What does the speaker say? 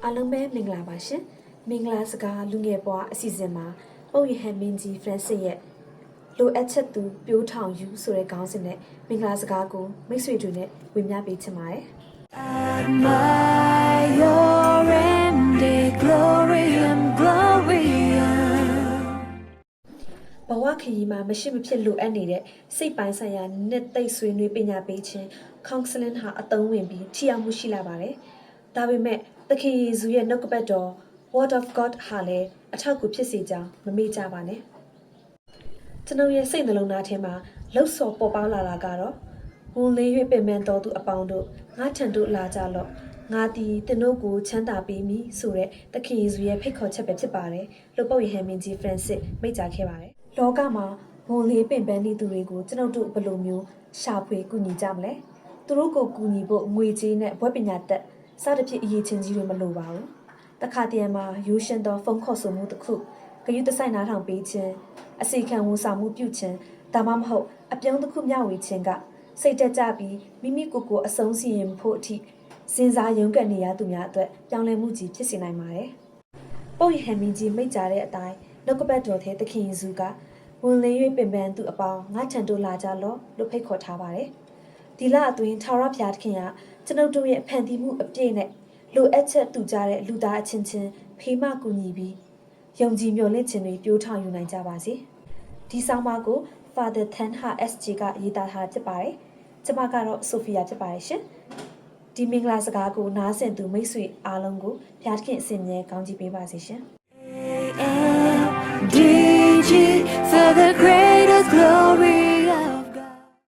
အားလုံးပဲမင်္ဂလာပါရှင်မင်္ဂလာစကားလူငယ်ပွားအစီအစဉ်မှာပုပ်ရဟန်းမင်းကြီးဖရန့်စစ်ရဲ့လိုအပ်ချက်သူပြိုးထောင်ယူဆိုတဲ့ခေါင်းစဉ်နဲ့မင်္ဂလာစကားကိုမိတ်ဆွေတွေနဲ့ဝေမျှပေးချင်ပါတယ် Admire your empty glory and glory. ဘဝခရီးမှာမရှိမဖြစ်လိုအပ်နေတဲ့စိတ်ပိုင်းဆိုင်ရာနှစ်သိမ့်ဆွေးနွေးပညာပေးခြင်း counseling ဟာအသုံးဝင်ပြီးထိရောက်မှုရှိလာပါတယ်ဒါပေမဲ့သခင်ယေရှုရဲ့နှုတ်ကပတ်တော် Word of God ဟာလည်းအထောက်အကူဖြစ်စေကြောင်းမမေ့ကြပါနဲ့ကျွန်ုပ်ရဲ့စိတ်နှလုံးသားထဲမှာလှုပ်ဆော်ပေါ်ပေါက်လာတာကတော့ဝန်လေး၍ပင်ပန်းတော်သူအပေါင်းတို့ငါထံသို့လာကြလော့ငါသည်သင်တို့ကိုချမ်းသာပေးမည်ဆိုတဲ့သခင်ယေရှုရဲ့ဖိတ်ခေါ်ချက်ပဲဖြစ်ပါတယ်လို့ပုပ်ရဟန်းမင်းကြီးဖရန့်စစ်မိန့်ကြားခဲ့ပါတယ်လောကမှာဝန်လေးပင်ပန်းနေသူတွေကိုကျွန်ုပ်တို့ဘယ်လိုမျိုးရှာဖွေကူညီကြမလဲသူတို့ကိုကူညီဖို့ငွေကြေးနဲ့ဘွဲ့ပညာတက်စသဖြင့်အရေးချင်းကြီးတွေမလိုပါဘူးတခါတည်းမှာရိုးရှင်းသောဖုန်းခေါ်ဆိုမှုတစ်ခုဂရုတစိုက်နားထောင်ပေးခြင်းအစီခံဝန်ဆောင်မှုပြုခြင်းဒါမှမဟုတ်အပြုံးတစ်ခုမျှဝေခြင်းကစိတ်တက်ကြပြီးမိမိကိုယ်ကိုအဆုံးစီရင်ဖို့အထိစဉ်းစားရုန်းကန်နေရသူများအတွက်ပြောင်းလဲမှုကြီးဖြစ်စေနိုင်ပါတယ်ပုပ်ရဟန်းမင်းကြီးမိန့်ကြားတဲ့အတိုင်းနှုတ်ကပတ်တော်ထဲသခင်ယေရှုကဝန်လေး၍ပင်ပန်းသူအပေါင်းငါထံသို့လာကြလော့လို့ဖိတ်ခေါ်ထားပါတယ်ဒီလအတွင်းထာဝရဘုရားသခင်ကကျွန်ုပ်တို့ရဲ့ဖန်တီးမှုအပြည့်နဲ့လိုအပ်ချက်တူကြတဲ့လူသားအချင်းချင်းဖေးမကူညီပြီးယုံကြည်မျှော်လင့်ခြင်းတွေပြိုးထောင်ယူနိုင်ကြပါစေဒီဆောင်မကို Father Thanha SG ကရေးသားထားဖြစ်ပါတယ်ကျွန်မကတော့ Sophia ဖြစ်ပါတယ်ရှင်ဒီမင်္ဂလာစကားကိုနားဆင်သူမိတ်ဆွေအားလုံးကိုဘုရားသခင်အစဉ်မြဲကောင်းချီးပေးပါစေရှင် DG for the greatest glory.